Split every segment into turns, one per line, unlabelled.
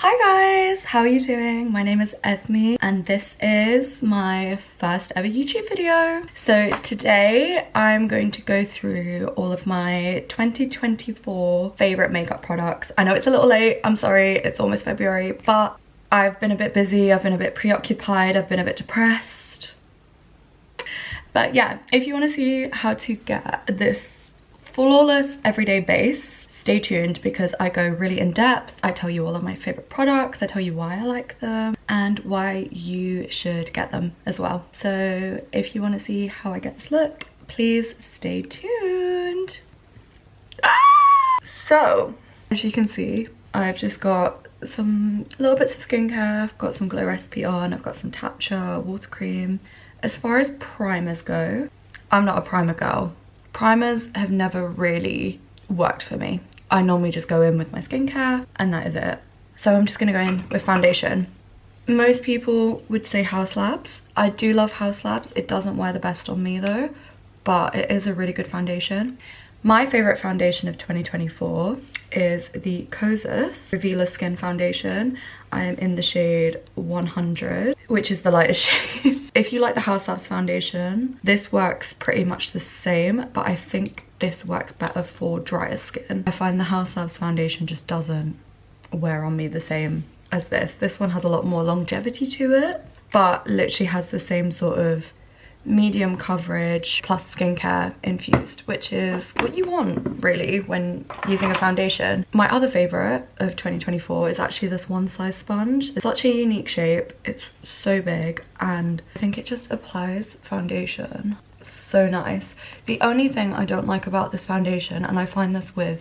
Hi guys, how are you doing? My name is Esme and this is my first ever YouTube video. So today I'm going to go through all of my 2024 favorite makeup products. I know it's a little late, I'm sorry, it's almost February, but I've been a bit busy, I've been a bit preoccupied, I've been a bit depressed. But yeah, if you want to see how to get this flawless everyday base, stay tuned because I go really in depth. I tell you all of my favorite products, I tell you why I like them and why you should get them as well. So if you want to see how I get this look, please stay tuned. So as you can see, I've just got some little bits of skincare. I've got some Glow Recipe on, I've got some Tatcha water cream. As far as primers go, I'm not a primer girl. Primers have never really worked for me. I normally just go in with my skincare and that is it. So I'm just gonna go in with foundation. Most people would say Haus Labs. I do love Haus Labs. It doesn't wear the best on me though, but it is a really good foundation. My favorite foundation of 2024 is the Kosas Revealer Skin Foundation. I am in the shade 100, which is the lightest shade. If you like the Haus Labs foundation, this works pretty much the same, but I think this works better for drier skin. I find the Haus Labs foundation just doesn't wear on me the same as this. This one has a lot more longevity to it, but literally has the same sort of medium coverage plus skincare infused, which is what you want really when using a foundation. My other favorite of 2024 is actually this one size sponge. It's such a unique shape, it's so big, and I think it just applies foundation so nice. The only thing I don't like about this foundation, and I find this with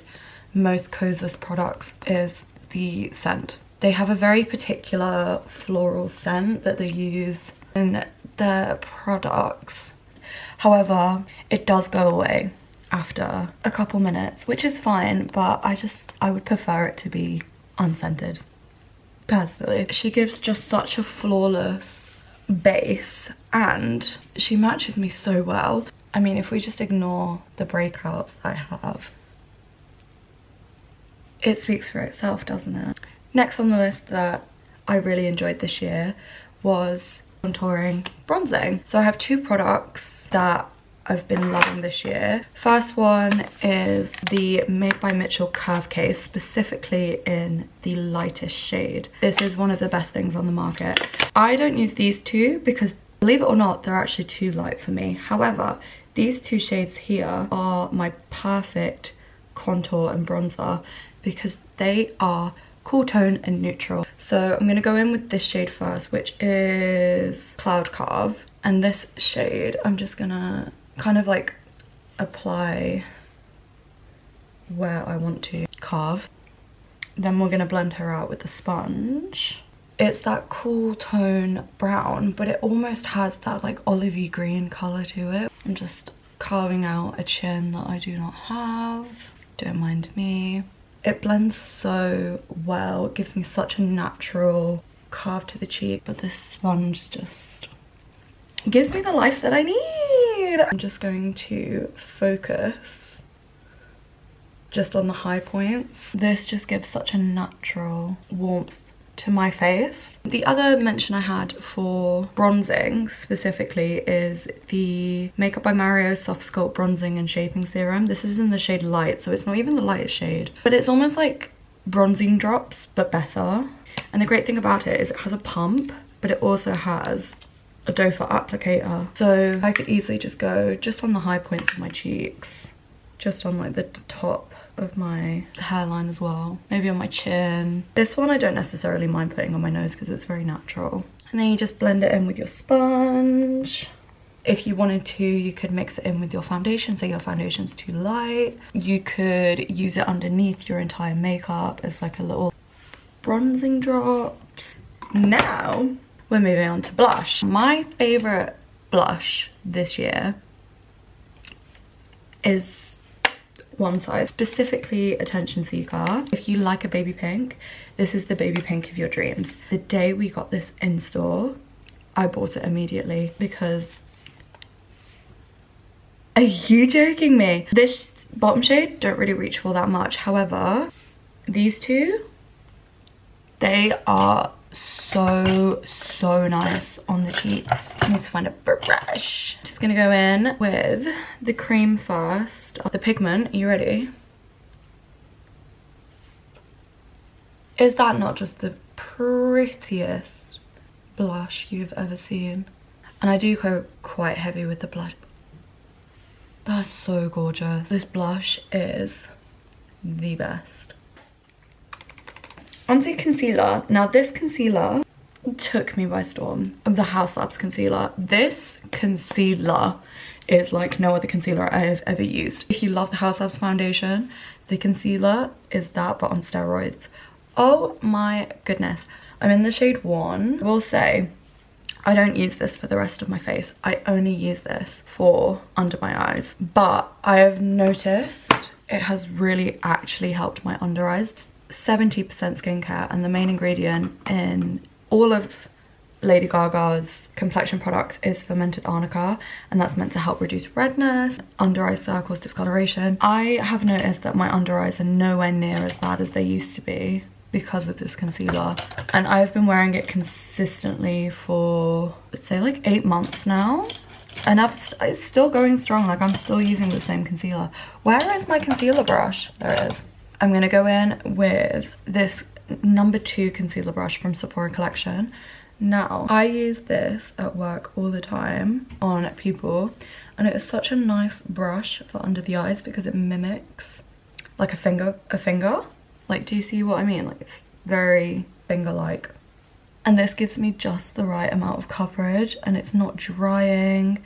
most Kosas products, is the scent. They have a very particular floral scent that they use in their products. However, it does go away after a couple minutes, which is fine, but I would prefer it to be unscented personally. She gives just such a flawless base and she matches me so well. I mean, if we just ignore the breakouts I have, it speaks for itself, doesn't it? Next on the list that I really enjoyed this year was contouring bronzing. So I have two products that I've been loving this year. First one is the Made by Mitchell Curve Case, specifically in the lightest shade. This is one of the best things on the market. I don't use these two because, believe it or not, they're actually too light for me. However, these two shades here are my perfect contour and bronzer because they are cool tone and neutral. So I'm gonna go in with this shade first, which is Cloud Carve. And this shade, I'm just gonna kind of like apply where I want to carve. Then we're gonna blend her out with the sponge. It's that cool tone brown, but it almost has that like olivey green color to it. I'm just carving out a chin that I do not have. Don't mind me. It blends so well. It gives me such a natural carve to the cheek, but this sponge just gives me the life that I need. I'm just going to focus just on the high points. This just gives such a natural warmth to my face. The other mention I had for bronzing specifically is the Makeup by Mario Soft Sculpt Bronzing and Shaping Serum. This is in the shade Light, so it's not even the lightest shade, but it's almost like bronzing drops but better. And the great thing about it is it has a pump, but it also has a dewful applicator, so I could easily just go just on the high points of my cheeks, just on like the top of my hairline as well, maybe on my chin. This one I don't necessarily mind putting on my nose because it's very natural. And then you just blend it in with your sponge. If you wanted to, you could mix it in with your foundation, say your foundation's too light. You could use it underneath your entire makeup as like a little bronzing drops. Now we're moving on to blush. My favorite blush this year is one size, specifically Attention Seeker. If you like a baby pink, this is the baby pink of your dreams. The day we got this in store, I bought it immediately because... Are you joking me? This bottom shade don't really reach for that much. However, these two They are so nice on the cheeks. I need to find a brush. Just gonna go in with the cream first. The pigment, are you ready? Is that not just the prettiest blush you've ever seen? And I do go quite heavy with the blush. That's so gorgeous. This blush is the best. Onto concealer. Now this concealer took me by storm. The Haus concealer. This concealer is like no other concealer I've ever used. If you love the Haus foundation, the concealer is that but on steroids. Oh my goodness. I'm in the shade 1. I will say, I don't use this for the rest of my face. I only use this for under my eyes. But I have noticed it has really actually helped my under eyes. 70% skincare, and the main ingredient in all of Lady Gaga's complexion products is fermented arnica, and that's meant to help reduce redness, under eye circles, discoloration. I have noticed that my under eyes are nowhere near as bad as they used to be because of this concealer, and I've been wearing it consistently for, let's say, like 8 months now, and it's still going strong. Like, I'm still using the same concealer. Where is my concealer brush? There it is. I'm gonna go in with this number 2 concealer brush from Sephora collection. Now, I use this at work all the time on people, and it is such a nice brush for under the eyes because it mimics like a finger. Like, do you see what I mean? Like, it's very finger-like. And this gives me just the right amount of coverage, and it's not drying.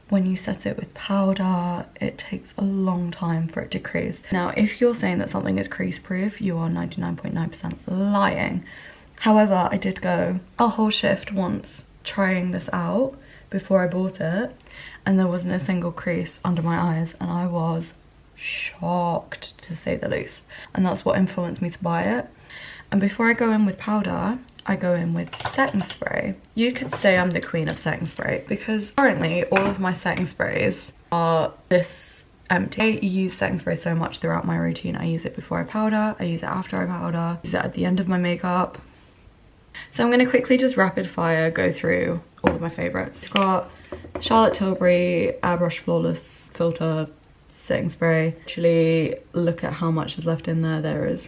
When you set it with powder, it takes a long time for it to crease. Now, if you're saying that something is crease-proof, you are 99.9% lying. However, I did go a whole shift once trying this out before I bought it, and there wasn't a single crease under my eyes, and I was shocked, to say the least. And that's what influenced me to buy it. And before I go in with powder, I go in with setting spray. You could say I'm the queen of setting spray because currently all of my setting sprays are this empty. I use setting spray so much throughout my routine. I use it before I powder, I use it after I powder, I use it at the end of my makeup. So I'm going to quickly just rapid fire go through all of my favorites. I've got Charlotte Tilbury Airbrush Flawless Filter setting spray. Actually, look at how much is left in there. There is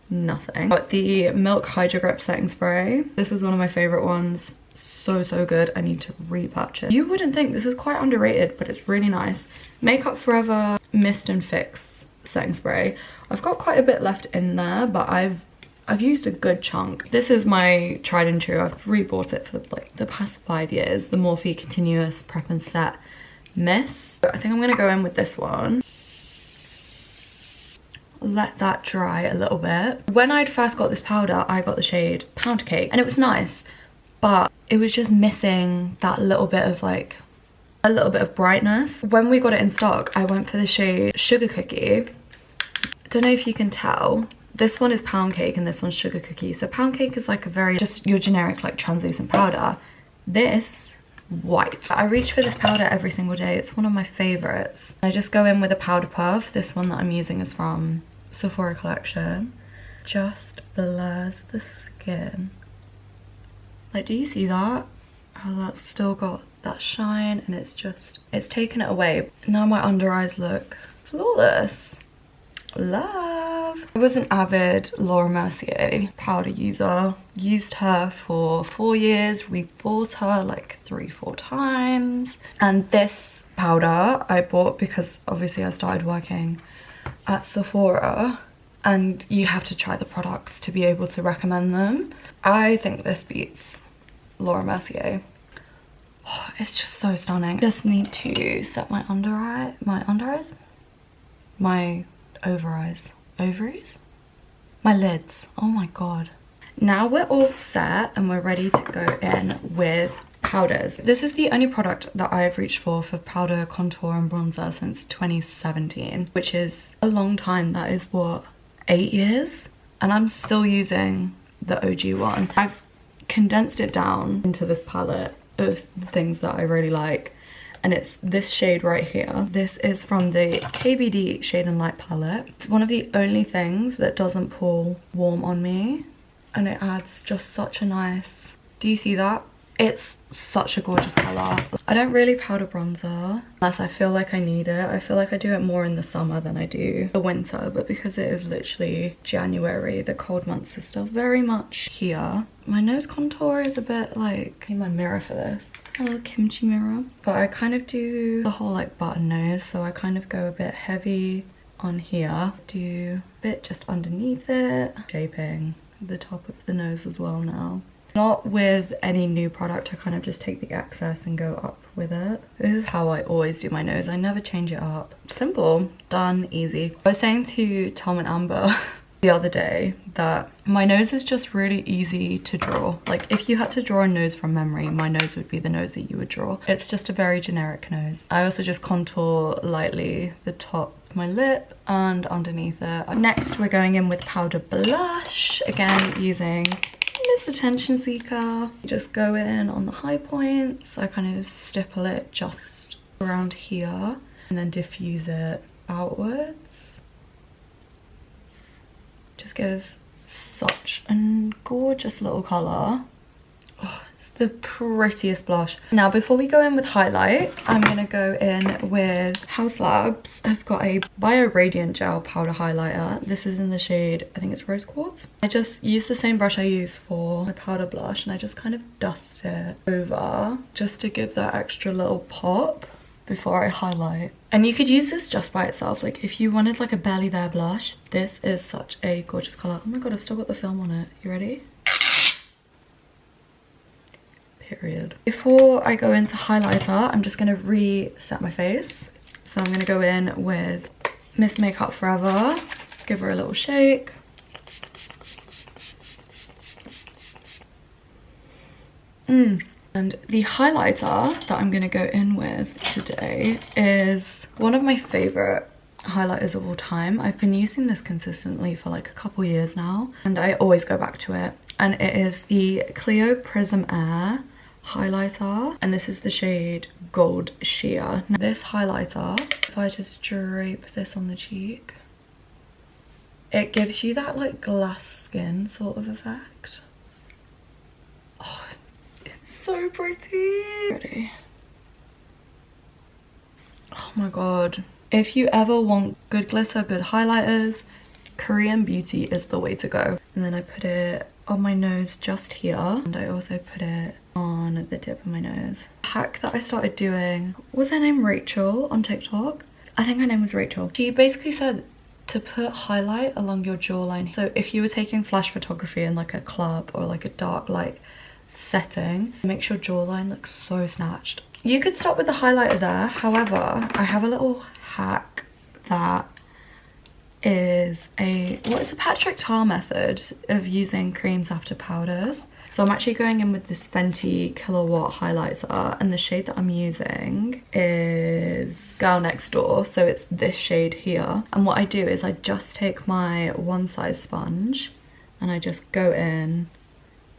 nothing. Got the Milk Hydro Grip setting spray. This is one of my favorite ones. So good. I need to repurchase. You wouldn't think this is quite underrated, but it's really nice. Makeup Forever Mist and Fix setting spray. I've got quite a bit left in there, but I've used a good chunk. This is my tried and true. I've rebought it for like the past 5 years. The Morphe Continuous Prep and Set Mist. I think I'm gonna go in with this one. Let that dry a little bit. When I'd first got this powder, I got the shade Pound Cake, and it was nice, but it was just missing that little bit of like, a little bit of brightness. When we got it in stock, I went for the shade Sugar Cookie. Don't know if you can tell. This one is Pound Cake and this one's Sugar Cookie. So Pound Cake is like a very, just your generic like translucent powder. This, white. I reach for this powder every single day. It's one of my favorites. I just go in with a powder puff. This one that I'm using is from Sephora collection. Just blurs the skin. Like, do you see that? How that's still got that shine, and it's taken it away. Now my under eyes look flawless. Love. I was an avid Laura Mercier powder user. Used her for 4 years, rebought her like 3-4 times. And this powder I bought because obviously I started working at Sephora, and you have to try the products to be able to recommend them. I think this beats Laura Mercier. Oh, it's just so stunning. Just need to set my under eyes, my over eyes, ovaries, my lids. Oh my god. Now we're all set and we're ready to go in with powders. This is the only product that I've reached for powder, contour and bronzer since 2017, which is a long time. That is what, 8 years? And I'm still using the OG one. I've condensed it down into this palette of things that I really like, and it's this shade right here. This is from the KBD Shade and Light palette. It's one of the only things that doesn't pull warm on me. and it adds just such a nice, do you see that? It's such a gorgeous colour. I don't really powder bronzer unless I feel like I need it. I feel like I do it more in the summer than I do the winter, but because it is literally January, the cold months are still very much here. My nose contour is a bit like, I need my mirror for this. A little kimchi mirror. But I kind of do the whole like button nose, so I kind of go a bit heavy on here. Do a bit just underneath it. Shaping the top of the nose as well now. Not with any new product, I kind of just take the excess and go up with it. This is how I always do my nose. I never change it up. Simple, done, easy. I was saying to Tom and Amber the other day that my nose is just really easy to draw. Like if you had to draw a nose from memory, my nose would be the nose that you would draw. It's just a very generic nose. I also just contour lightly the top of my lip and underneath it. Next we're going in with powder blush, again using this Attention Seeker. You just go in on the high points. I kind of stipple it just around here and then diffuse it outwards. Just gives such a gorgeous little colour. Oh, it's the prettiest blush. Now before we go in with highlight, I'm gonna go in with Haus Labs. I've got a Bio Radiant Gel Powder Highlighter. This is in the shade, I think it's Rose Quartz. I just use the same brush I use for my powder blush and I just kind of dust it over just to give that extra little pop before I highlight. And you could use this just by itself. Like if you wanted like a belly there blush, this is such a gorgeous colour. Oh my god, I've still got the film on it. You ready? Period. Before I go into highlighter, I'm just going to reset my face. So I'm going to go in with Miss Makeup Forever. Give her a little shake. And the highlighter that I'm going to go in with today is one of my favourite highlighters of all time. I've been using this consistently for like a couple years now and I always go back to it. And it is the Clio Prism Air highlighter and this is the shade Gold Sheer. Now, this highlighter, if I just drape this on the cheek, it gives you that like glass skin sort of effect. Oh, it's so pretty. Ready? Oh my god. If you ever want good glitter, good highlighters, Korean Beauty is the way to go. And then I put it on my nose just here and I also put it on the tip of my nose. A hack that I started doing, was her name Rachel on TikTok? I think her name was Rachel. She basically said to put highlight along your jawline. So if you were taking flash photography in like a club or like a dark light setting, it makes your jawline look so snatched. You could start with the highlighter there. However, I have a little hack that is a Patrick Tar method of using creams after powders. So I'm actually going in with this Fenty Killawatt highlighter and the shade that I'm using is Girl Next Door, so it's this shade here. And what I do is I just take my one size sponge and I just go in,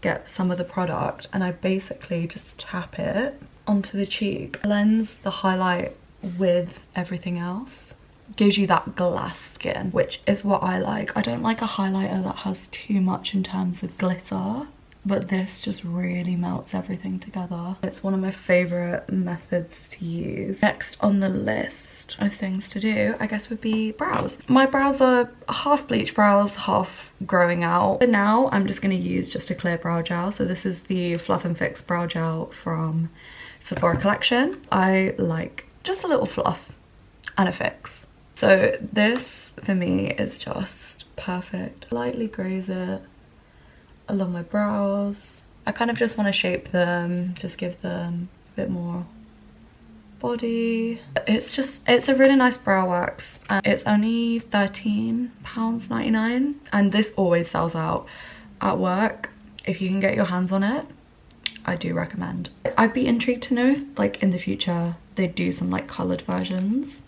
get some of the product and I basically just tap it onto the cheek. Blends the highlight with everything else. Gives you that glass skin, which is what I like. I don't like a highlighter that has too much in terms of glitter, but this just really melts everything together. It's one of my favorite methods to use. Next on the list of things to do, I guess, would be brows. My brows are half bleach brows, half growing out. But now I'm just going to use just a clear brow gel. So this is the Fluff and Fix brow gel from Sephora collection. I like just a little fluff and a fix. So this for me is just perfect. Lightly graze it along my brows. I kind of just want to shape them, just give them a bit more body. It's a really nice brow wax and it's only £13.99 and this always sells out at work. If you can get your hands on it, I do recommend. I'd be intrigued to know if like in the future they do some like coloured versions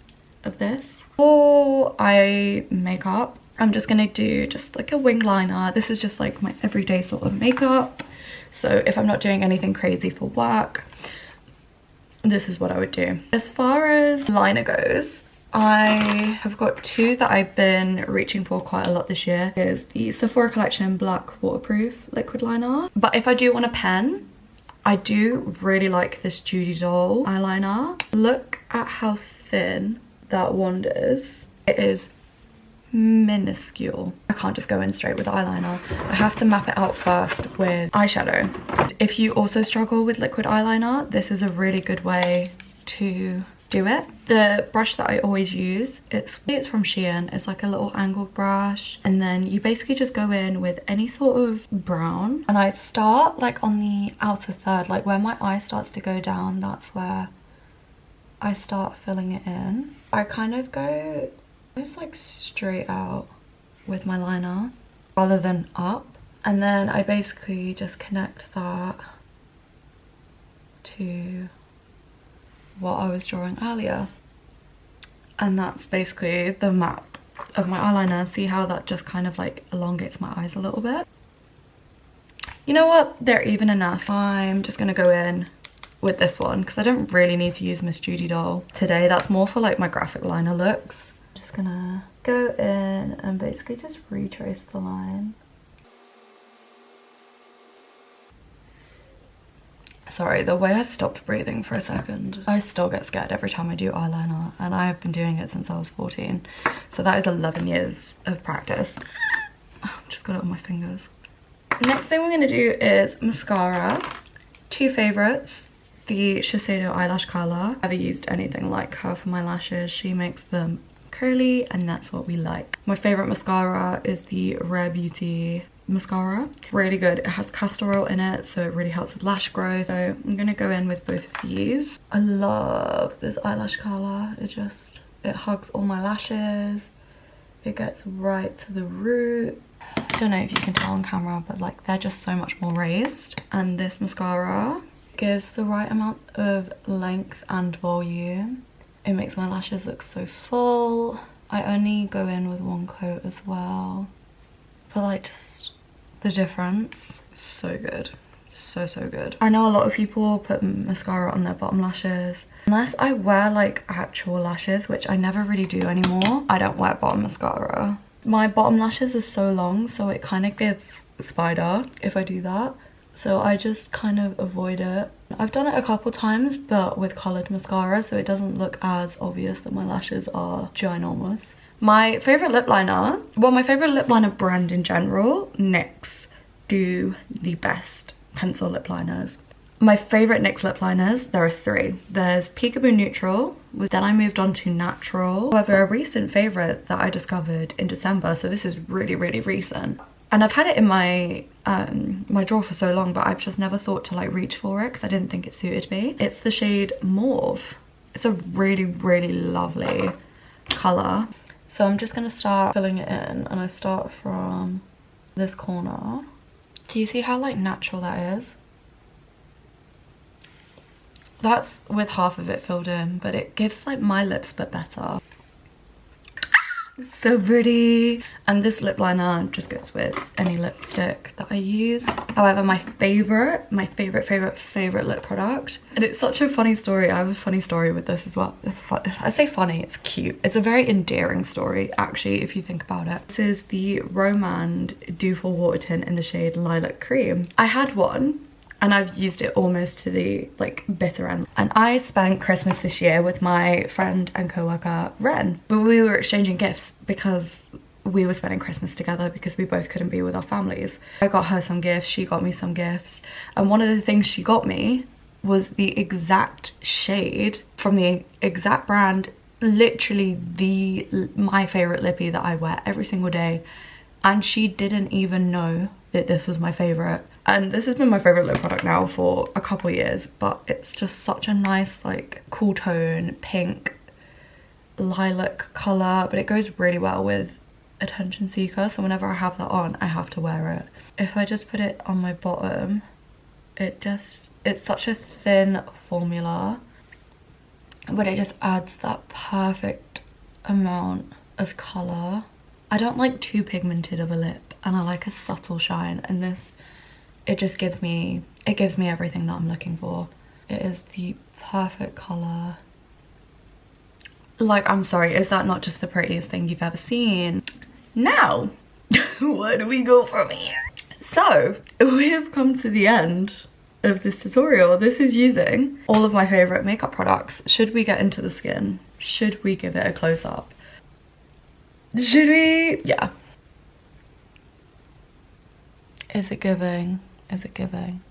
of this. For eye makeup, I'm just gonna do just like a wing liner. This is just like my everyday sort of makeup. So if I'm not doing anything crazy for work, this is what I would do. As far as liner goes, I have got two that I've been reaching for quite a lot this year. Is the Sephora collection black waterproof liquid liner. But if I do want a pen, I do really like this judydoll eyeliner. Look at how thin that wand is. It is minuscule. I can't just go in straight with eyeliner. I have to map it out first with eyeshadow. If you also struggle with liquid eyeliner, this is a really good way to do it. The brush that I always use, it's from Shein. It's like a little angled brush, and then you basically just go in with any sort of brown, and I start like on the outer third, like where my eye starts to go down, that's where I start filling it in. I kind of go just like straight out with my liner rather than up, and then I basically just connect that to what I was drawing earlier, and that's basically the map of my eyeliner. See how that just kind of like elongates my eyes a little bit? You know what, they're even enough. I'm just gonna go in with this one because I don't really need to use Miss Judy Doll today. That's more for like my graphic liner looks. Just gonna go in and basically just retrace the line. Sorry, the way I stopped breathing for a second. I still get scared every time I do eyeliner, and I have been doing it since I was 14. So that is 11 years of practice. Just got it on my fingers. Next thing we're gonna do is mascara. Two favorites. The Shiseido eyelash curler. I've never used anything like her for my lashes. She makes them curly, and that's what we like. My favorite mascara is the Rare Beauty mascara. Really good. It has castor oil in it, so it really helps with lash growth. So I'm gonna go in with both of these. I love this eyelash curler. It hugs all my lashes. It gets right to the root. I don't know if you can tell on camera, but like they're just so much more raised. And this mascara gives the right amount of length and volume. It makes my lashes look so full. I only go in with one coat as well, but like just the difference, so good. So good. I know a lot of people put mascara on their bottom lashes. Unless I wear like actual lashes, which I never really do anymore, I don't wear bottom mascara. My bottom lashes are so long, so it kind of gives spider if I do that, so I just kind of avoid it. I've done it a couple times, but with coloured mascara, so it doesn't look as obvious that my lashes are ginormous. My favourite lip liner, well, my favourite lip liner brand in general, NYX, do the best pencil lip liners. My favourite NYX lip liners, there are three. There's Peekaboo Neutral, then I moved on to Natural. However, a recent favourite that I discovered in December, so this is really recent. And I've had it in my my drawer for so long, but I've just never thought to like reach for it because I didn't think it suited me. It's the shade Mauve. It's a really lovely colour. So I'm just gonna start filling it in, and I start from this corner. Do you see how like natural that is? That's with half of it filled in, but it gives like my lips but better. So pretty. And this lip liner just goes with any lipstick that I use. However, my favorite lip product, and it's such a funny story. I have a funny story with this as well. I say funny, it's cute. It's a very endearing story actually if you think about it. This is the rom&nd dewful water tint in the shade Lilac Cream. I had one and I've used it almost to the like bitter end. And I spent Christmas this year with my friend and co-worker Ren, but we were exchanging gifts because we were spending Christmas together because we both couldn't be with our families. I got her some gifts, she got me some gifts, and one of the things she got me was the exact shade from the exact brand, literally my favorite lippy that I wear every single day, and she didn't even know that this was my favorite. And this has been my favorite lip product now for a couple years, but it's just such a nice like cool tone pink lilac color, but it goes really well with Attention Seeker, so whenever I have that on I have to wear it. If I just put it on my bottom, it's such a thin formula, but it just adds that perfect amount of color. I don't like too pigmented of a lip, and I like a subtle shine, and this, it just gives me everything that I'm looking for. It is the perfect color. Like, I'm sorry, is that not just the prettiest thing you've ever seen? Now, where do we go from here? So, we have come to the end of this tutorial. This is using all of my favorite makeup products. Should we get into the skin? Should we give it a close-up? Should we? Yeah. Is it giving? Is it giving?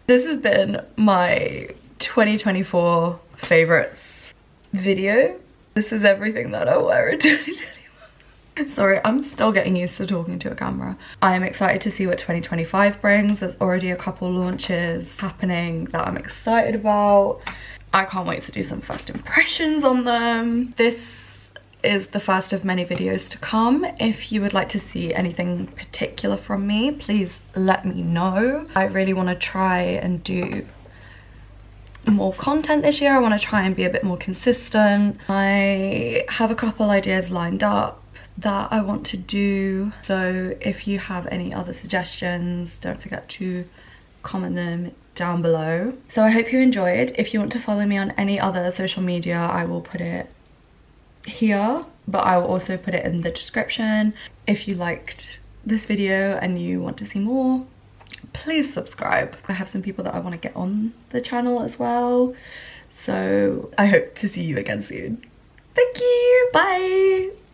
This has been my 2024 favorites video. This is everything that I wear in 2021. Sorry, I'm still getting used to talking to a camera. I am excited to see what 2025 brings. There's already a couple launches happening that I'm excited about. I can't wait to do some first impressions on them. This is the first of many videos to come. If you would like to see anything particular from me, please let me know. I really want to try and do more content this year. I want to try and be a bit more consistent. I have a couple ideas lined up that I want to do, so if you have any other suggestions, don't forget to comment them down below. So I hope you enjoyed. If you want to follow me on any other social media, I will put it here, but I will also put it in the description. If you liked this video and you want to see more, please subscribe. I have some people that I want to get on the channel as well, so I hope to see you again soon. Thank you, bye.